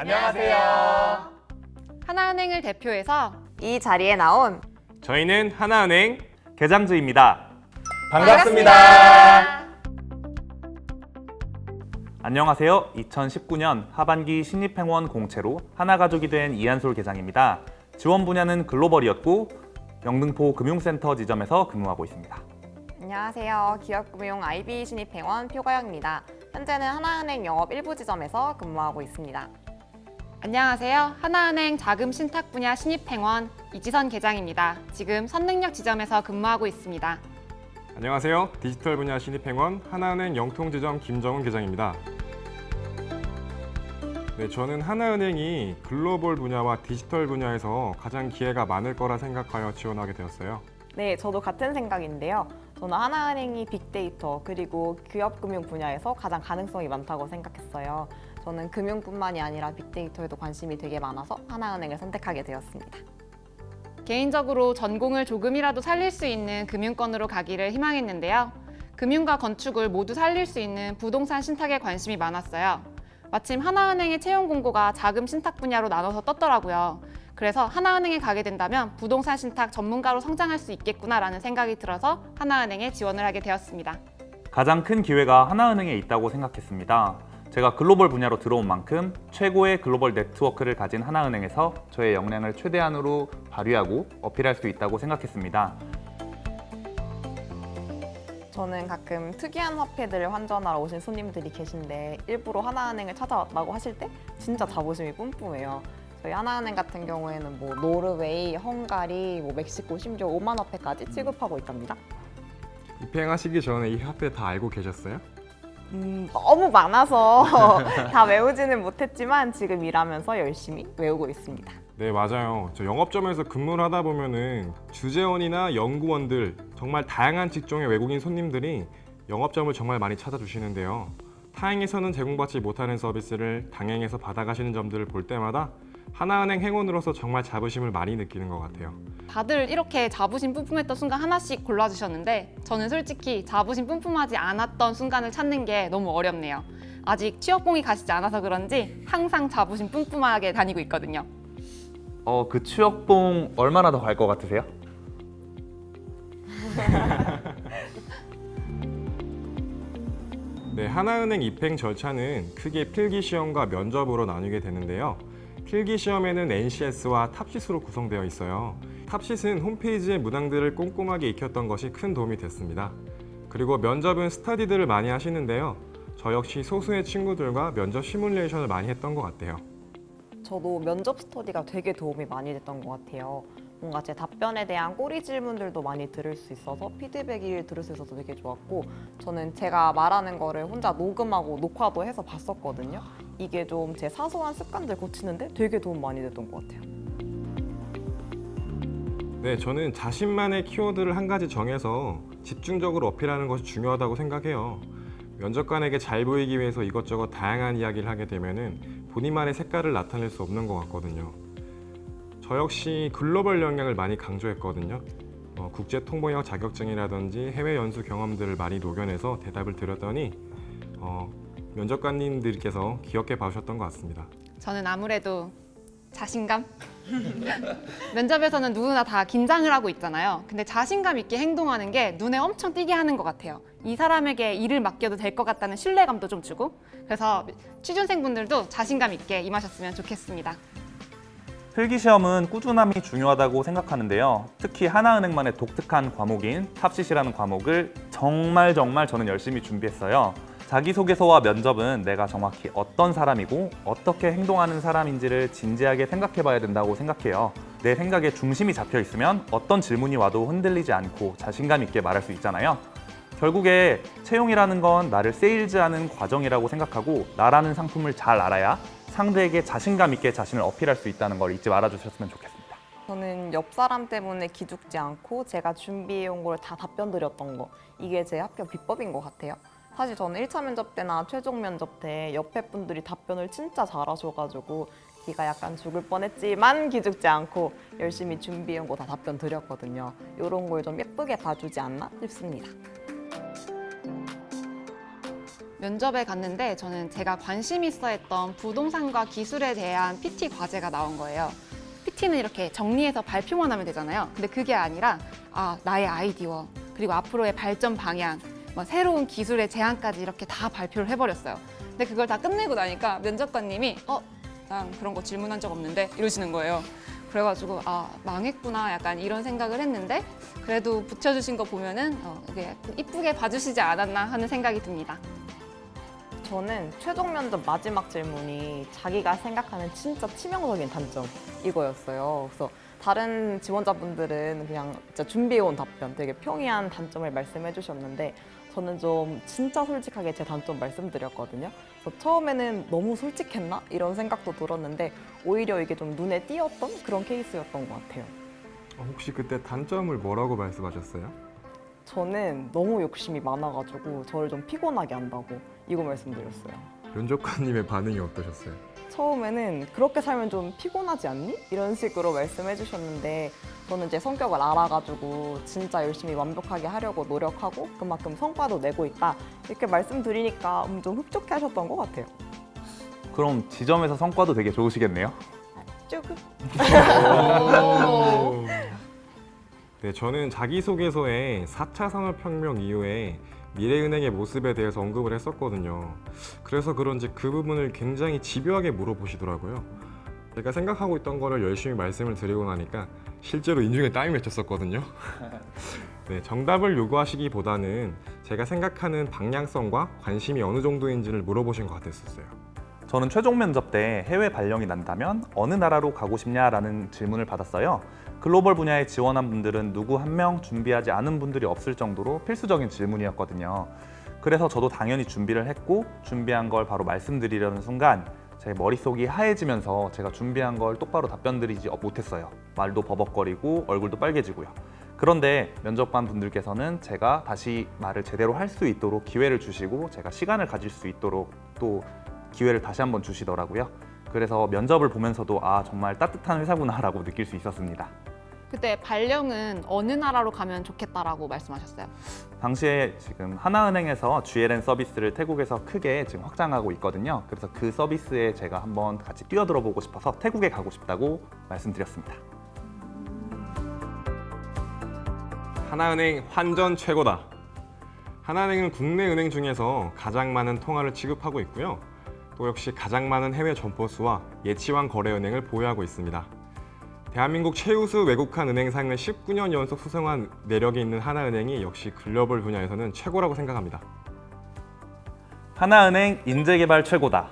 안녕하세요. 하나은행을 대표해서 이 자리에 나온 저희는 하나은행 계장주입니다. 반갑습니다. 안녕하세요. 2019년 하반기 신입행원 공채로 하나가족이 된 이한솔 계장입니다. 지원 분야는 글로벌이었고 영등포 금융센터 지점에서 근무하고 있습니다. 안녕하세요. 기업금융 IB 신입행원 표가영입니다. 현재는 하나은행 영업 일부 지점에서 근무하고 있습니다. 안녕하세요. 하나은행 자금 신탁 분야 신입행원 이지선 계장입니다. 지금 선능력 지점에서 근무하고 있습니다. 안녕하세요. 디지털 분야 신입행원 하나은행 영통지점 김정훈 계장입니다. 네, 저는 하나은행이 글로벌 분야와 디지털 분야에서 가장 기회가 많을 거라 생각하여 지원하게 되었어요. 네, 저도 같은 생각인데요. 저는 하나은행이 빅데이터 그리고 기업금융 분야에서 가장 가능성이 많다고 생각했어요. 저는 금융뿐만이 아니라 빅데이터에도 관심이 되게 많아서 하나은행을 선택하게 되었습니다. 개인적으로 전공을 조금이라도 살릴 수 있는 금융권으로 가기를 희망했는데요. 금융과 건축을 모두 살릴 수 있는 부동산 신탁에 관심이 많았어요. 마침 하나은행의 채용 공고가 자금 신탁 분야로 나눠서 떴더라고요. 그래서 하나은행에 가게 된다면 부동산 신탁 전문가로 성장할 수 있겠구나라는 생각이 들어서 하나은행에 지원을 하게 되었습니다. 가장 큰 기회가 하나은행에 있다고 생각했습니다. 제가 글로벌 분야로 들어온 만큼 최고의 글로벌 네트워크를 가진 하나은행에서 저의 역량을 최대한으로 발휘하고 어필할 수 있다고 생각했습니다. 저는 가끔 특이한 화폐들을 환전하러 오신 손님들이 계신데 일부러 하나은행을 찾아왔다고 하실 때 진짜 자부심이 뿜뿜해요. 저희 하나은행 같은 경우에는 노르웨이, 헝가리, 멕시코, 심지어 오만 화폐까지 취급하고 있답니다. 입행하시기 전에 이 화폐 다 알고 계셨어요? 너무 많아서 다 외우지는 못했지만 지금 일하면서 열심히 외우고 있습니다. 네, 맞아요. 저 영업점에서 근무를 하다 보면은 주재원이나 연구원들 정말 다양한 직종의 외국인 손님들이 영업점을 정말 많이 찾아주시는데요. 타행에서는 제공받지 못하는 서비스를 당행에서 받아가시는 점들을 볼 때마다 하나은행 행원으로서 정말 자부심을 많이 느끼는 것 같아요. 다들 이렇게 자부심 뿜뿜했던 순간 하나씩 골라주셨는데 저는 솔직히 자부심 뿜뿜하지 않았던 순간을 찾는 게 너무 어렵네요. 아직 취업봉이 가시지 않아서 그런지 항상 자부심 뿜뿜하게 다니고 있거든요. 그 취업봉 얼마나 더 갈 것 같으세요? 네, 하나은행 입행 절차는 크게 필기시험과 면접으로 나뉘게 되는데요. 필기시험에는 NCS와 탑시스로 구성되어 있어요. 탑시스는 홈페이지의 문항들을 꼼꼼하게 익혔던 것이 큰 도움이 됐습니다. 그리고 면접은 스터디들을 많이 하시는데요. 저 역시 소수의 친구들과 면접 시뮬레이션을 많이 했던 것 같아요. 저도 면접 스터디가 되게 도움이 많이 됐던 것 같아요. 뭔가 제 답변에 대한 꼬리 질문들도 많이 들을 수 있어서 피드백을 들을 수 있어서 되게 좋았고 저는 제가 말하는 거를 혼자 녹음하고 녹화도 해서 봤었거든요. 이게 좀 제 사소한 습관들 고치는데 되게 도움 많이 됐던 것 같아요. 네, 저는 자신만의 키워드를 한 가지 정해서 집중적으로 어필하는 것이 중요하다고 생각해요. 면접관에게 잘 보이기 위해서 이것저것 다양한 이야기를 하게 되면은 본인만의 색깔을 나타낼 수 없는 것 같거든요. 저 역시 글로벌 역량을 많이 강조했거든요. 국제 통번역 자격증이라든지 해외 연수 경험들을 많이 녹여내서 대답을 드렸더니 면접관님들께서 귀엽게 봐주셨던 것 같습니다. 저는 아무래도 자신감? 면접에서는 누구나 다 긴장을 하고 있잖아요. 근데 자신감 있게 행동하는 게 눈에 엄청 띄게 하는 것 같아요. 이 사람에게 일을 맡겨도 될 것 같다는 신뢰감도 좀 주고 그래서 취준생분들도 자신감 있게 임하셨으면 좋겠습니다. 필기시험은 꾸준함이 중요하다고 생각하는데요. 특히 하나은행만의 독특한 과목인 탑시스라는 과목을 정말 저는 열심히 준비했어요. 자기소개서와 면접은 내가 정확히 어떤 사람이고 어떻게 행동하는 사람인지를 진지하게 생각해 봐야 된다고 생각해요. 내 생각에 중심이 잡혀 있으면 어떤 질문이 와도 흔들리지 않고 자신감 있게 말할 수 있잖아요. 결국에 채용이라는 건 나를 세일즈하는 과정이라고 생각하고 나라는 상품을 잘 알아야 상대에게 자신감 있게 자신을 어필할 수 있다는 걸 잊지 말아주셨으면 좋겠습니다. 저는 옆 사람 때문에 기죽지 않고 제가 준비해온 걸 다 답변 드렸던 거 이게 제 합격 비법인 것 같아요. 사실 저는 1차 면접 때나 최종 면접 때 옆에 분들이 답변을 진짜 잘하셔가지고 기가 약간 죽을 뻔했지만 기죽지 않고 열심히 준비해온 거 다 답변 드렸거든요. 이런 걸 좀 예쁘게 봐주지 않나 싶습니다. 면접에 갔는데 저는 제가 관심 있어 했던 부동산과 기술에 대한 PT 과제가 나온 거예요. PT는 이렇게 정리해서 발표만 하면 되잖아요. 근데 그게 아니라 나의 아이디어, 그리고 앞으로의 발전 방향, 새로운 기술의 제안까지 이렇게 다 발표를 해버렸어요. 근데 그걸 다 끝내고 나니까 면접관님이 난 그런 거 질문한 적 없는데 이러시는 거예요. 그래가지고 망했구나 약간 이런 생각을 했는데 그래도 붙여주신 거 보면은 이게 이쁘게 봐주시지 않았나 하는 생각이 듭니다. 저는 최종 면접 마지막 질문이 자기가 생각하는 진짜 치명적인 단점 이거였어요. 그래서 다른 지원자분들은 그냥 진짜 준비해온 답변, 되게 평이한 단점을 말씀해 주셨는데 저는 좀 진짜 솔직하게 제 단점 말씀드렸거든요. 그래서 처음에는 너무 솔직했나? 이런 생각도 들었는데 오히려 이게 좀 눈에 띄었던 그런 케이스였던 것 같아요. 혹시 그때 단점을 뭐라고 말씀하셨어요? 저는 너무 욕심이 많아가지고 저를 좀 피곤하게 한다고 이거 말씀드렸어요. 면접관님의 반응이 어떠셨어요? 처음에는 그렇게 살면 좀 피곤하지 않니? 이런 식으로 말씀해 주셨는데 저는 제 성격을 알아가지고 진짜 열심히 완벽하게 하려고 노력하고 그만큼 성과도 내고 있다 이렇게 말씀드리니까 좀 흡족해 하셨던 것 같아요. 그럼 지점에서 성과도 되게 좋으시겠네요. 조금. 네, 저는 자기소개서에 4차 산업혁명 이후에 미래은행의 모습에 대해서 언급을 했었거든요. 그래서 그런지 그 부분을 굉장히 집요하게 물어보시더라고요. 제가 생각하고 있던 거를 열심히 말씀을 드리고 나니까 실제로 인중에 땀이 맺혔었거든요. 네, 정답을 요구하시기보다는 제가 생각하는 방향성과 관심이 어느 정도인지를 물어보신 것 같았었어요. 저는 최종 면접 때 해외 발령이 난다면 어느 나라로 가고 싶냐라는 질문을 받았어요. 글로벌 분야에 지원한 분들은 누구 한 명 준비하지 않은 분들이 없을 정도로 필수적인 질문이었거든요. 그래서 저도 당연히 준비를 했고 준비한 걸 바로 말씀드리려는 순간 제 머릿속이 하얘지면서 제가 준비한 걸 똑바로 답변 드리지 못했어요. 말도 버벅거리고 얼굴도 빨개지고요. 그런데 면접관 분들께서는 제가 다시 말을 제대로 할 수 있도록 기회를 주시고 제가 시간을 가질 수 있도록 또 기회를 다시 한번 주시더라고요. 그래서 면접을 보면서도 정말 따뜻한 회사구나라고 느낄 수 있었습니다. 그때 발령은 어느 나라로 가면 좋겠다라고 말씀하셨어요? 당시에 지금 하나은행에서 GLN 서비스를 태국에서 크게 지금 확장하고 있거든요. 그래서 그 서비스에 제가 한번 같이 뛰어들어 보고 싶어서 태국에 가고 싶다고 말씀드렸습니다. 하나은행 환전 최고다. 하나은행은 국내 은행 중에서 가장 많은 통화를 취급하고 있고요. 또 역시 가장 많은 해외 점포 수와 예치왕 거래은행을 보유하고 있습니다. 대한민국 최우수 외국한 은행상을 19년 연속 수상한 내력이 있는 하나은행이 역시 글로벌 분야에서는 최고라고 생각합니다. 하나은행 인재개발 최고다.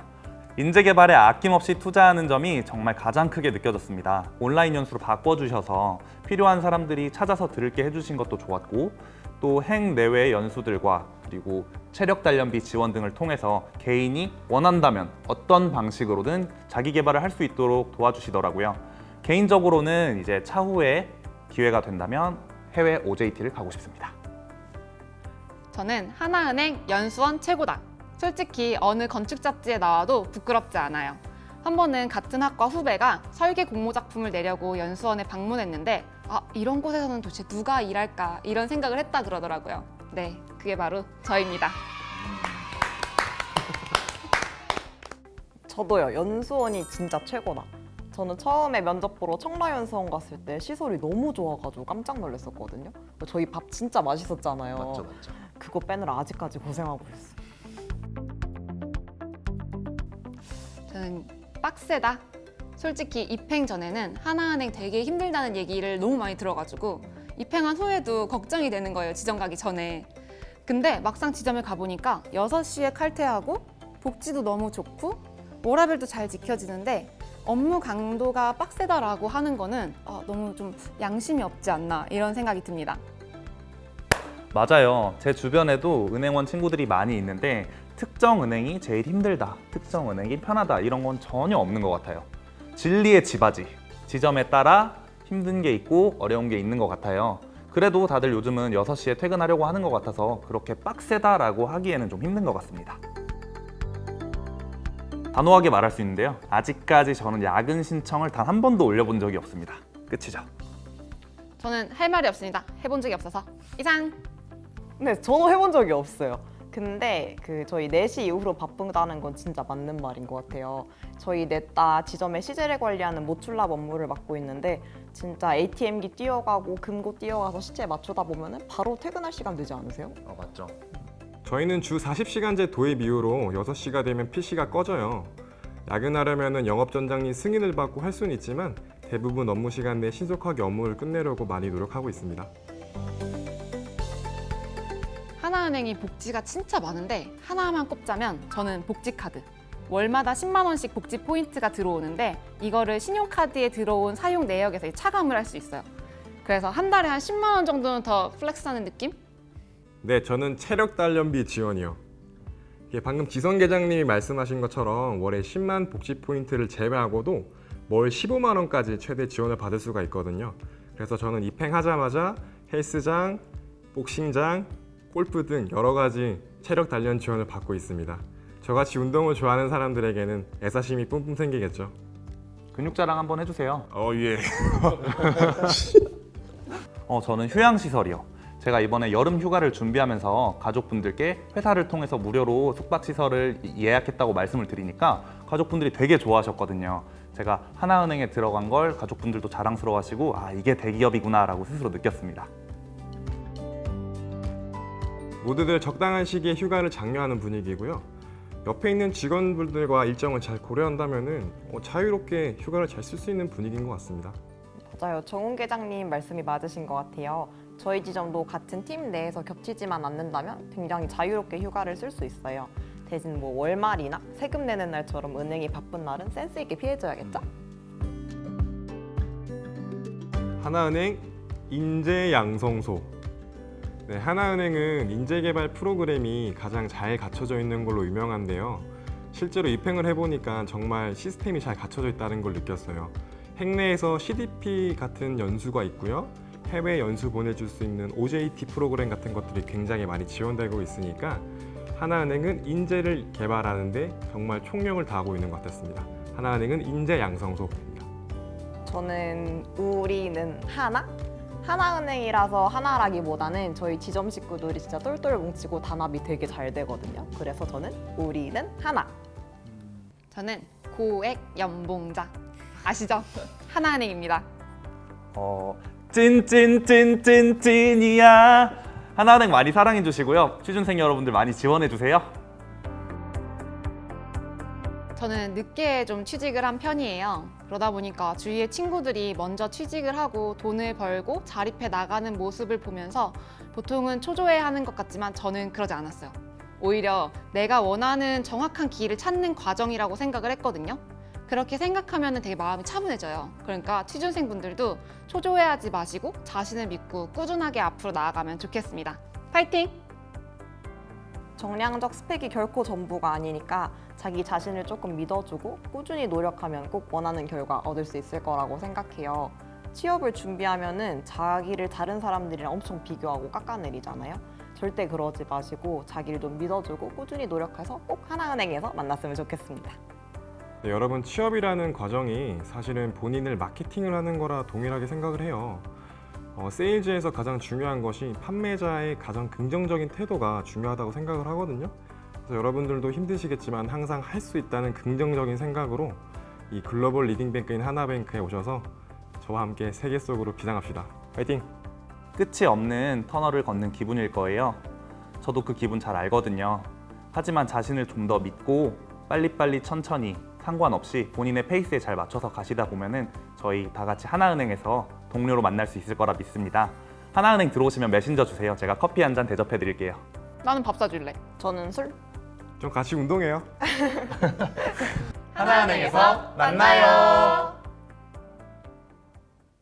인재개발에 아낌없이 투자하는 점이 정말 가장 크게 느껴졌습니다. 온라인 연수로 바꿔주셔서 필요한 사람들이 찾아서 들을게 해주신 것도 좋았고 또 행내외 연수들과 그리고 체력 단련비 지원 등을 통해서 개인이 원한다면 어떤 방식으로든 자기 개발을 할 수 있도록 도와주시더라고요. 개인적으로는 이제 차후에 기회가 된다면 해외 OJT를 가고 싶습니다. 저는 하나은행 연수원 최고다. 솔직히 어느 건축 잡지에 나와도 부끄럽지 않아요. 한 번은 같은 학과 후배가 설계 공모 작품을 내려고 연수원에 방문했는데 이런 곳에서는 도대체 누가 일할까 이런 생각을 했다 그러더라고요. 네, 그게 바로 저입니다. 저도요. 연수원이 진짜 최고다. 저는 처음에 면접 보러 청라연수원 갔을 때 시설이 너무 좋아가지고 깜짝 놀랐었거든요. 저희 밥 진짜 맛있었잖아요. 맞죠. 그거 빼느라 아직까지 고생하고 있어요. 저는 빡세다. 솔직히 입행 전에는 하나은행 되게 힘들다는 얘기를 너무 많이 들어가지고 입행한 후에도 걱정이 되는 거예요. 지점 가기 전에. 근데 막상 지점에 가보니까 6시에 칼퇴하고 복지도 너무 좋고 워라밸도 잘 지켜지는데 업무 강도가 빡세다라고 하는 거는 너무 좀 양심이 없지 않나 이런 생각이 듭니다. 맞아요. 제 주변에도 은행원 친구들이 많이 있는데 특정 은행이 제일 힘들다, 특정 은행이 편하다 이런 건 전혀 없는 것 같아요. 진리의 지바지, 지점에 따라 힘든 게 있고 어려운 게 있는 것 같아요. 그래도 다들 요즘은 6시에 퇴근하려고 하는 것 같아서 그렇게 빡세다라고 하기에는 좀 힘든 것 같습니다. 단호하게 말할 수 있는데요. 아직까지 저는 야근 신청을 단 한 번도 올려본 적이 없습니다. 끝이죠. 저는 할 말이 없습니다. 해본 적이 없어서. 이상! 네, 저도 해본 적이 없어요. 근데 저희 4시 이후로 바쁘다는 건 진짜 맞는 말인 것 같아요. 저희 넷다 지점의 시제를 관리하는 모출납 업무를 맡고 있는데 진짜 ATM기 뛰어가고 금고 뛰어가서 시제 맞추다 보면 바로 퇴근할 시간 되지 않으세요? 맞죠. 저희는 주 40시간제 도입 이후로 6시가 되면 PC가 꺼져요. 야근하려면 영업전장님 승인을 받고 할 수는 있지만 대부분 업무 시간 내에 신속하게 업무를 끝내려고 많이 노력하고 있습니다. 하나은행이 복지가 진짜 많은데 하나만 꼽자면 저는 복지카드. 월마다 10만 원씩 복지 포인트가 들어오는데 이거를 신용카드에 들어온 사용 내역에서 차감을 할 수 있어요. 그래서 한 달에 한 10만 원 정도는 더 플렉스하는 느낌? 네, 저는 체력 단련비 지원이요. 이게 방금 지성 계장님이 말씀하신 것처럼 월에 10만 복지 포인트를 제외하고도 월 15만 원까지 최대 지원을 받을 수가 있거든요. 그래서 저는 입행하자마자 헬스장, 복싱장, 골프 등 여러 가지 체력 단련 지원을 받고 있습니다. 저같이 운동을 좋아하는 사람들에게는 애사심이 뿜뿜 생기겠죠. 근육 자랑 한번 해주세요. 예. 저는 휴양시설이요. 제가 이번에 여름 휴가를 준비하면서 가족분들께 회사를 통해서 무료로 숙박시설을 예약했다고 말씀을 드리니까 가족분들이 되게 좋아하셨거든요. 제가 하나은행에 들어간 걸 가족분들도 자랑스러워하시고 이게 대기업이구나 라고 스스로 느꼈습니다. 모두들 적당한 시기에 휴가를 장려하는 분위기고요. 옆에 있는 직원분들과 일정을 잘 고려한다면 자유롭게 휴가를 잘 쓸 수 있는 분위기인 것 같습니다. 맞아요. 정훈 계장님 말씀이 맞으신 것 같아요. 저희 지점도 같은 팀 내에서 겹치지만 않는다면 굉장히 자유롭게 휴가를 쓸 수 있어요. 대신 월말이나 세금 내는 날처럼 은행이 바쁜 날은 센스 있게 피해줘야겠죠? 하나은행 인재양성소. 네, 하나은행은 인재개발 프로그램이 가장 잘 갖춰져 있는 걸로 유명한데요. 실제로 입행을 해보니까 정말 시스템이 잘 갖춰져 있다는 걸 느꼈어요. 행내에서 CDP 같은 연수가 있고요. 해외 연수 보내줄 수 있는 OJT 프로그램 같은 것들이 굉장히 많이 지원되고 있으니까 하나은행은 인재를 개발하는데 정말 총력을 다하고 있는 것 같았습니다. 하나은행은 인재양성소입니다. 저는 우리는 하나은행이라서 하나라기보다는 저희 지점 식구들이 진짜 똘똘 뭉치고 단합이 되게 잘 되거든요. 그래서 저는 우리는 하나. 저는 고액 연봉자. 아시죠? 하나은행입니다. 찐이야. 하나은행 많이 사랑해 주시고요. 취준생 여러분들 많이 지원해 주세요. 저는 늦게 좀 취직을 한 편이에요. 그러다 보니까 주위의 친구들이 먼저 취직을 하고 돈을 벌고 자립해 나가는 모습을 보면서 보통은 초조해하는 것 같지만 저는 그러지 않았어요. 오히려 내가 원하는 정확한 길을 찾는 과정이라고 생각을 했거든요. 그렇게 생각하면 되게 마음이 차분해져요. 그러니까 취준생분들도 초조해하지 마시고 자신을 믿고 꾸준하게 앞으로 나아가면 좋겠습니다. 파이팅! 정량적 스펙이 결코 전부가 아니니까 자기 자신을 조금 믿어주고 꾸준히 노력하면 꼭 원하는 결과 얻을 수 있을 거라고 생각해요. 취업을 준비하면은 자기를 다른 사람들이랑 엄청 비교하고 깎아내리잖아요. 절대 그러지 마시고 자기를 좀 믿어주고 꾸준히 노력해서 꼭 하나은행에서 만났으면 좋겠습니다. 네, 여러분 취업이라는 과정이 사실은 본인을 마케팅을 하는 거라 동일하게 생각을 해요. 세일즈에서 가장 중요한 것이 판매자의 가장 긍정적인 태도가 중요하다고 생각을 하거든요. 그래서 여러분들도 힘드시겠지만 항상 할 수 있다는 긍정적인 생각으로 이 글로벌 리딩뱅크인 하나뱅크에 오셔서 저와 함께 세계 속으로 비상합시다. 파이팅! 끝이 없는 터널을 걷는 기분일 거예요. 저도 그 기분 잘 알거든요. 하지만 자신을 좀 더 믿고 빨리빨리 천천히 상관없이 본인의 페이스에 잘 맞춰서 가시다 보면은 저희 다 같이 하나은행에서 동료로 만날 수 있을 거라 믿습니다. 하나은행 들어오시면 메신저 주세요. 제가 커피 한 잔 대접해 드릴게요. 나는 밥 사줄래. 저는 술. 좀 같이 운동해요. 하나은행에서 만나요.